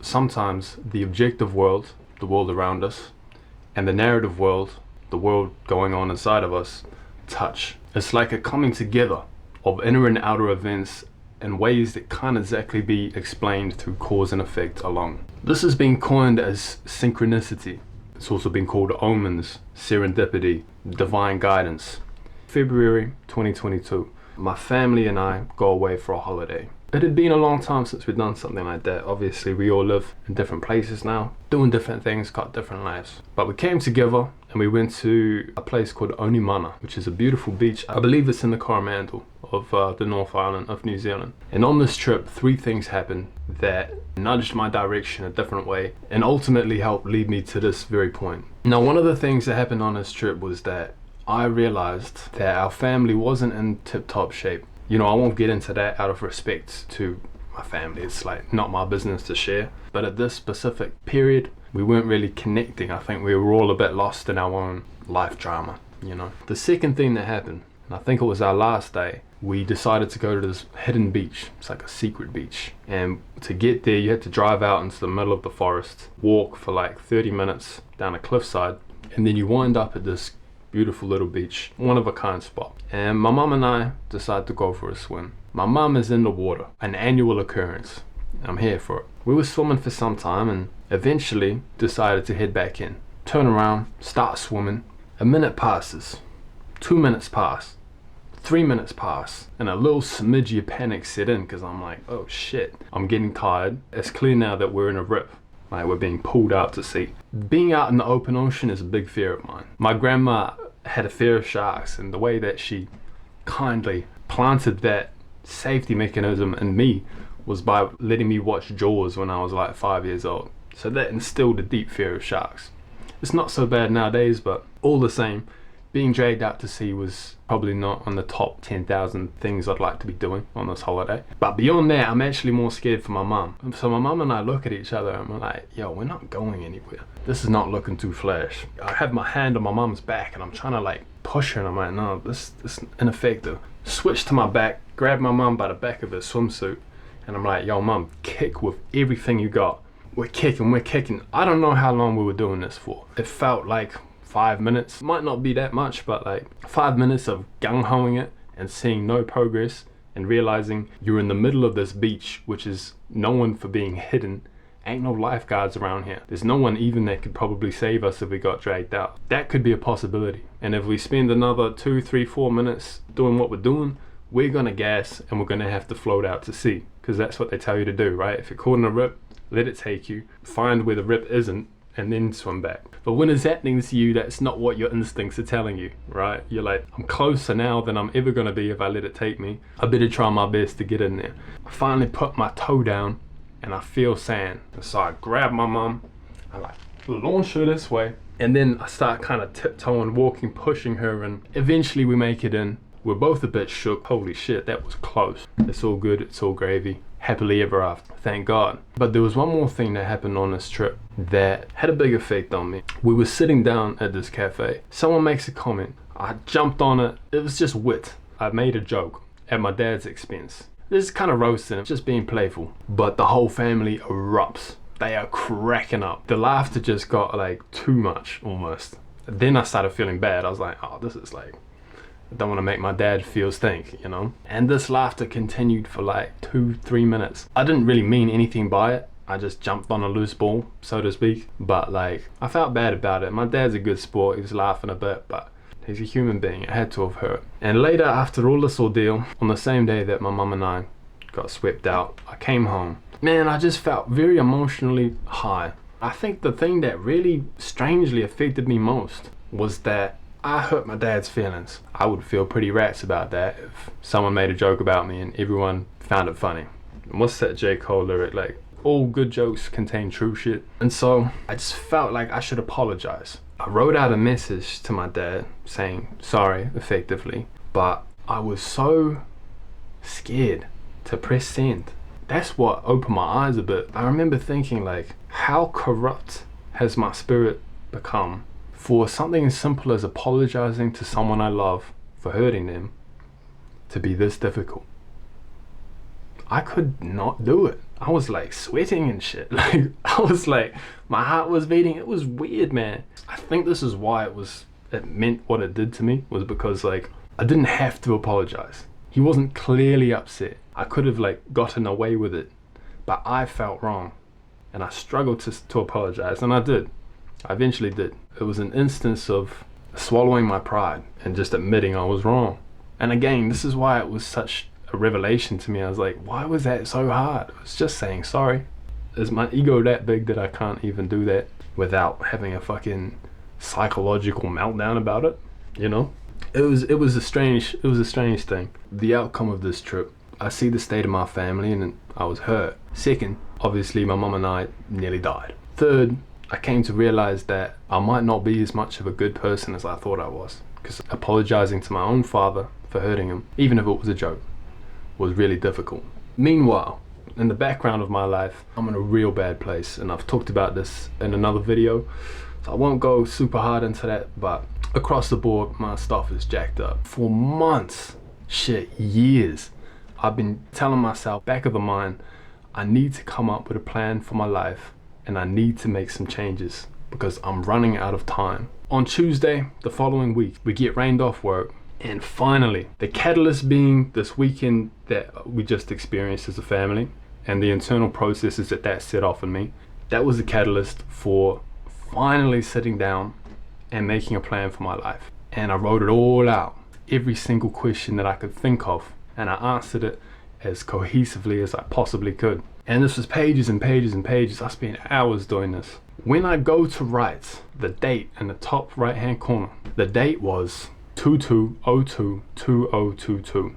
Sometimes the objective world, the world around us, and the narrative world, the world going on inside of us, touch. It's like a coming together of inner and outer events in ways that can't exactly be explained through cause and effect alone. This has been coined as synchronicity. It's also been called omens, serendipity, divine guidance. February 2022, my family and I go away for a holiday. It had been a long time since we'd done something like that. Obviously, we all live in different places now, doing different things, got different lives. But we came together and we went to a place called Onimana, which is a beautiful beach. I believe it's in the Coromandel of the North Island of New Zealand. And on this trip, 3 things happened that nudged my direction a different way and ultimately helped lead me to this very point. Now, one of the things that happened on this trip was that I realized that our family wasn't in tip-top shape. You know, I won't get into that out of respect to my family. It's like not my business to share. But at this specific period, we weren't really connecting. I think we were all a bit lost in our own life drama, you know. The second thing that happened, and I think it was our last day, we decided to go to this hidden beach. It's like a secret beach. And to get there, you had to drive out into the middle of the forest, walk for like 30 minutes down a cliffside, and then you wind up at this beautiful little beach, one of a kind spot. And my mum and I decided to go for a swim. My mum is in the water, an annual occurrence. I'm here for it. We were swimming for some time and eventually decided to head back in. Turn around, start swimming. A minute passes, 2 minutes pass, 3 minutes pass, and a little smidge of panic set in because I'm like, oh shit, I'm getting tired. It's clear now that we're in a rip. Like, we're being pulled out to sea. Being out in the open ocean is a big fear of mine. My grandma had a fear of sharks, and the way that she kindly planted that safety mechanism in me was by letting me watch Jaws when I was like 5 years old. So that instilled a deep fear of sharks. It's not so bad nowadays, but all the same, being dragged out to sea was probably not on the top 10,000 things I'd like to be doing on this holiday. But beyond that, I'm actually more scared for my mum. So my mum and I look at each other and we're like, yo, we're not going anywhere. This is not looking too flash. I have my hand on my mum's back and I'm trying to like push her and I'm like, no, this is ineffective. Switch to my back, grab my mum by the back of her swimsuit and I'm like, yo mum, kick with everything you got. We're kicking. I don't know how long we were doing this for. It felt like 5 minutes. Might not be that much, but like 5 minutes of gung-hoing it and seeing no progress and realizing you're in the middle of this beach, which is known for being hidden. Ain't no lifeguards around here. There's no one even that could probably save us if we got dragged out. That could be a possibility. And if we spend another 2, 3, 4 minutes doing what we're doing, we're gonna gas and we're gonna have to float out to sea, because that's what they tell you to do, right? If you're caught in a rip, let it take you, find where the rip isn't, and then swim back. But when it's happening to you, that's not what your instincts are telling you, right? You're like, I'm closer now than I'm ever gonna be if I let it take me. I better try my best to get in there. I finally put my toe down and I feel sand. And so I grab my mum, I like launch her this way, and then I start kind of tiptoeing, walking, pushing her, and eventually we make it in. We're both a bit shook. Holy shit, that was close. It's all good, it's all gravy. Happily ever after, thank God. But there was one more thing that happened on this trip that had a big effect on me. We were sitting down at this cafe. Someone makes a comment. I jumped on it. It was just wit. I made a joke at my dad's expense. This is kind of roasting, just being playful. But the whole family erupts. They are cracking up. The laughter just got like too much almost. Then I started feeling bad. I was like, oh, this is like, I don't want to make my dad feel stink, you know? And this laughter continued for like 2, 3 minutes. I didn't really mean anything by it. I just jumped on a loose ball, so to speak. But like, I felt bad about it. My dad's a good sport. He was laughing a bit, but he's a human being. It had to have hurt. And later, after all this ordeal, on the same day that my mum and I got swept out, I came home. Man, I just felt very emotionally high. I think the thing that really strangely affected me most was that I hurt my dad's feelings. I would feel pretty rats about that if someone made a joke about me and everyone found it funny. And what's that J. Cole lyric? Like, all good jokes contain true shit. And so I just felt like I should apologize. I wrote out a message to my dad saying sorry, effectively, but I was so scared to press send. That's what opened my eyes a bit. I remember thinking like, how corrupt has my spirit become for something as simple as apologizing to someone I love for hurting them to be this difficult? I could not do it. I was like sweating and shit. Like, I was like, my heart was beating. It was weird, man. I think this is why it meant what it did to me, was because like, I didn't have to apologize. He wasn't clearly upset. I could have like gotten away with it, but I felt wrong. And I struggled to apologize, and I did. I eventually did. It was an instance of swallowing my pride and just admitting I was wrong. And again, this is why it was such a revelation to me. I was like, why was that so hard? It was just saying sorry. Is my ego that big that I can't even do that without having a fucking psychological meltdown about it? You know? It was a strange thing. The outcome of this trip, I see the state of my family and I was hurt. Second, obviously my mom and I nearly died. Third, I came to realize that I might not be as much of a good person as I thought I was, because apologizing to my own father for hurting him, even if it was a joke, was really difficult. Meanwhile, in the background of my life, I'm in a real bad place, and I've talked about this in another video, so I won't go super hard into that, but across the board, my stuff is jacked up. For months, shit, years, I've been telling myself, back of the mind, I need to come up with a plan for my life, and I need to make some changes because I'm running out of time. On Tuesday, the following week, we get rained off work, and finally, the catalyst being this weekend that we just experienced as a family, and the internal processes that set off in me, that was the catalyst for finally sitting down and making a plan for my life. And I wrote it all out, every single question that I could think of, and I answered it as cohesively as I possibly could. And this was pages and pages and pages. I spent hours doing this. When I go to write the date in the top right hand corner, the date was 22/02/2022,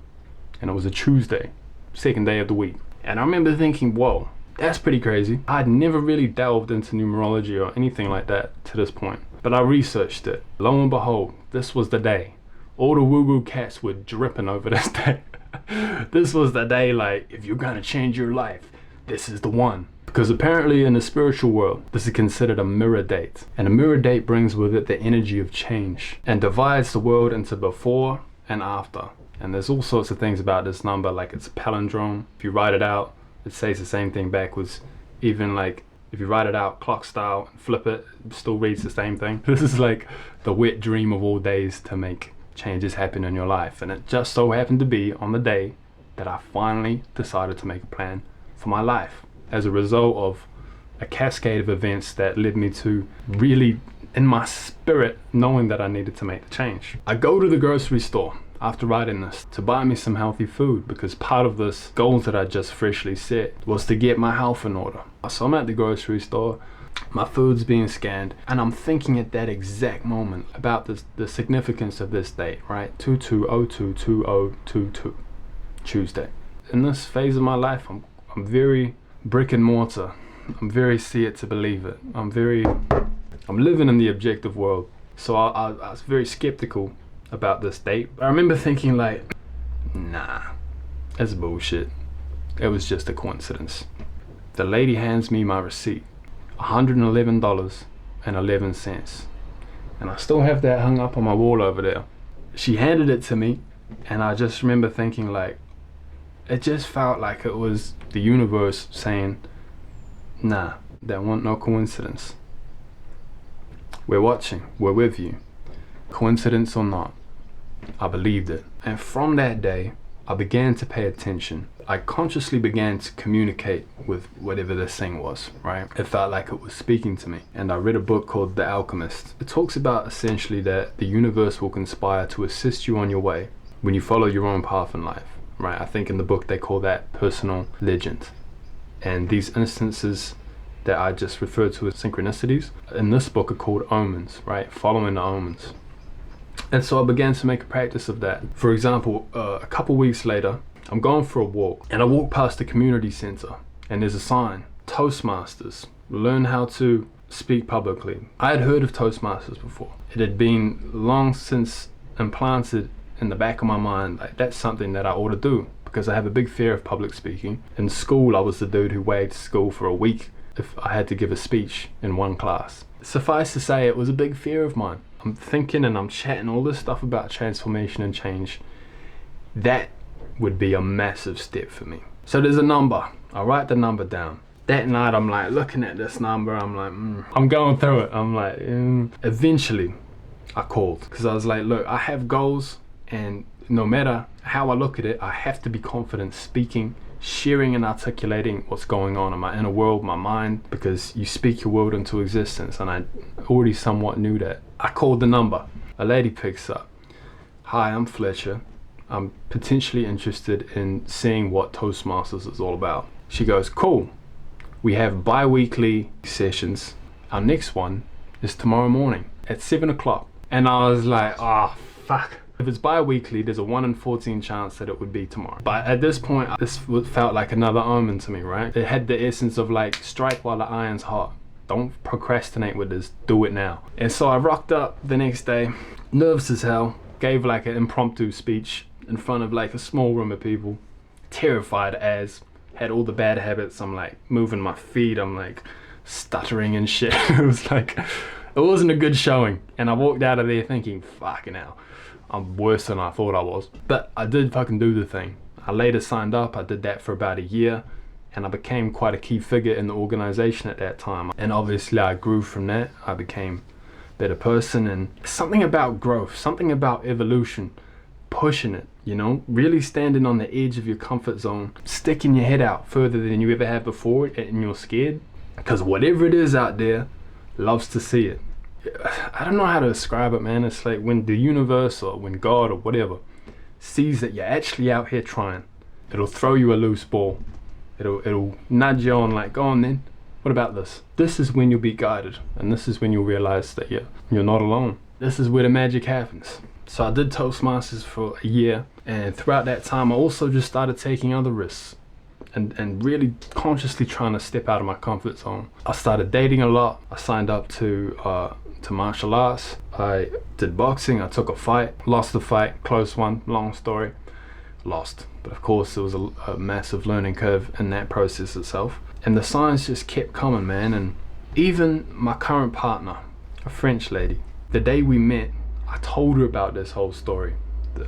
and it was a Tuesday, second day of the week. And I remember thinking, whoa, that's pretty crazy. I'd never really delved into numerology or anything like that to this point, but I researched it. Lo and behold, this was the day. All the woo-woo cats were dripping over this day. This was the day, like, if you're gonna change your life, this is the one. Because apparently in the spiritual world, this is considered a mirror date. And a mirror date brings with it the energy of change and divides the world into before and after. And there's all sorts of things about this number, like it's a palindrome. If you write it out, it says the same thing backwards. Even like, if you write it out clock style and flip it, it still reads the same thing. This is like the wet dream of all days to make changes happen in your life. And it just so happened to be on the day that I finally decided to make a plan for my life, as a result of a cascade of events that led me to really, in my spirit, knowing that I needed to make the change. I go to the grocery store after writing this to buy me some healthy food, because part of this goal that I just freshly set was to get my health in order. So I'm at the grocery store, my food's being scanned, and I'm thinking at that exact moment about the significance of this date, right? 22/02/2022, Tuesday. In this phase of my life, I'm very brick and mortar. I'm very see it to believe it. I'm living in the objective world. So I was very skeptical about this date. I remember thinking like, nah, that's bullshit. It was just a coincidence. The lady hands me my receipt, $111.11. And I still have that hung up on my wall over there. She handed it to me, and I just remember thinking like, it just felt like it was the universe saying, nah, that wasn't no coincidence. We're watching, we're with you. Coincidence or not, I believed it. And from that day, I began to pay attention. I consciously began to communicate with whatever this thing was, right? It felt like it was speaking to me. And I read a book called The Alchemist. It talks about essentially that the universe will conspire to assist you on your way when you follow your own path in life. Right, I think in the book they call that personal legend. And these instances that I just referred to as synchronicities, in this book are called omens, right? Following the omens. And so I began to make a practice of that. For example, a couple weeks later, I'm going for a walk, and I walk past the community center, and there's a sign, Toastmasters, learn how to speak publicly. I had heard of Toastmasters before. It had been long since implanted in the back of my mind, like that's something that I ought to do, because I have a big fear of public speaking. In school, I was the dude who wagged school for a week if I had to give a speech in one class. Suffice to say, it was a big fear of mine. I'm thinking and I'm chatting all this stuff about transformation and change. That would be a massive step for me. So there's a number I write the number down. That night I'm like looking at this number, I'm like, I'm going through it. I'm like, Eventually I called because I was like, look, I have goals, and no matter how I look at it, I have to be confident speaking, sharing and articulating what's going on in my inner world, my mind, because you speak your world into existence, and I already somewhat knew that. I called the number. A lady picks up. Hi, I'm Fletcher. I'm potentially interested in seeing what Toastmasters is all about. She goes, cool. We have bi-weekly sessions. Our next one is tomorrow morning at 7 o'clock. And I was like, oh, fuck. If it's bi-weekly, there's a 1 in 14 chance that it would be tomorrow. But at this point, this felt like another omen to me, right? It had the essence of like, strike while the iron's hot. Don't procrastinate with this, do it now. And so I rocked up the next day, nervous as hell, gave like an impromptu speech in front of like a small room of people, terrified as, had all the bad habits. I'm like moving my feet, I'm like stuttering and shit. It was like, it wasn't a good showing. And I walked out of there thinking, fucking hell, I'm worse than I thought I was. But I did fucking do the thing. I later signed up, I did that for about a year, and I became quite a key figure in the organization at that time. And obviously I grew from that. I became a better person, and something about growth, something about evolution, pushing it, you know, really standing on the edge of your comfort zone, sticking your head out further than you ever have before, and you're scared because whatever it is out there loves to see it. I don't know how to describe it, man. It's like when the universe or when God or whatever sees that you're actually out here trying, it'll throw you a loose ball. It'll nudge you on like, go on then, what about this? This is when you'll be guided, and this is when you'll realize that you're not alone. This is where the magic happens. So I did Toastmasters for a year, and throughout that time I also just started taking other risks and really consciously trying to step out of my comfort zone. I started dating a lot. I signed up to martial arts. I did boxing. I took a fight, lost the fight, close one, long story, lost. But of course there was a massive learning curve in that process itself. And the signs just kept coming, man. And even my current partner, a French lady, the day we met, I told her about this whole story.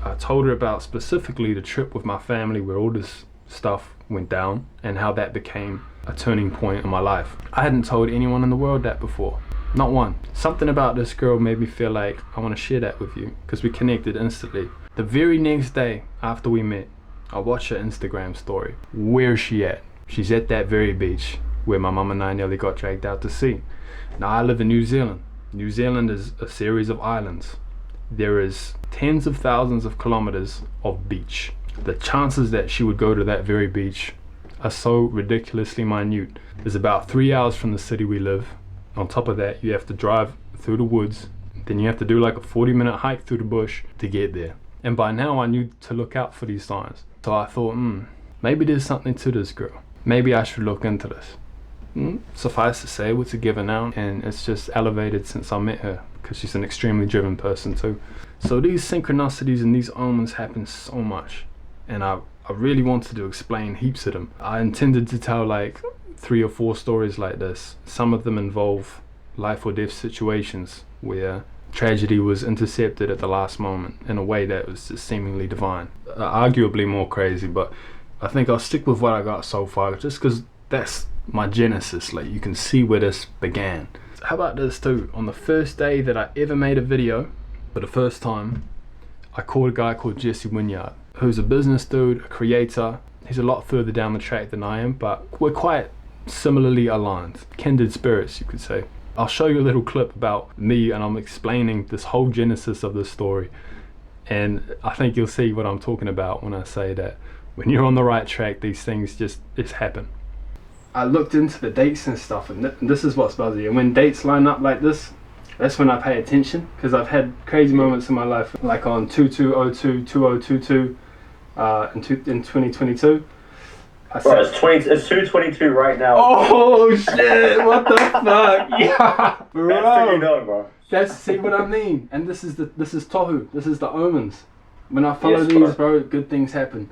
I told her about specifically the trip with my family where all this stuff went down and how that became a turning point in my life. I hadn't told anyone in the world that before. Not one. Something about this girl made me feel like I want to share that with you because we connected instantly. The very next day after we met, I watched her Instagram story. Where is she at? She's at that very beach where my mum and I nearly got dragged out to sea. Now I live in New Zealand. New Zealand is a series of islands. There is tens of thousands of kilometers of beach. The chances that she would go to that very beach are so ridiculously minute. It's about 3 hours from the city we live. On top of that, you have to drive through the woods. Then you have to do like a 40-minute hike through the bush to get there. And by now I knew to look out for these signs. So I thought, maybe there's something to this girl. Maybe I should look into this. Suffice to say, it's a given now, and it's just elevated since I met her because she's an extremely driven person too. So these synchronicities and these omens happen so much, and I really wanted to explain heaps of them. I intended to tell like 3 or 4 stories like this. Some of them involve life or death situations where tragedy was intercepted at the last moment in a way that was just seemingly divine. Arguably more crazy, but I think I'll stick with what I got so far just because that's my genesis. Like, you can see where this began. How about this too? On the first day that I ever made a video for the first time, I called a guy called Jesse Wynyard, who's a business dude, a creator. He's a lot further down the track than I am, but we're quite similarly aligned, kindred spirits, you could say. I'll show you a little clip about me, and I'm explaining this whole genesis of this story, and I think you'll see what I'm talking about when I say that when you're on the right track, these things just happen. I looked into the dates and stuff, and this is what's buzzy. And when dates line up like this, that's when I pay attention, because I've had crazy moments in my life, like on 2202-2022 in 2022. Bro, it's 2:22 right now. Oh shit! What the fuck? Yeah, bro. That's you know, bro. See what I mean? And this is Tohu. This is the omens. When I follow yes, these, bro, good things happen.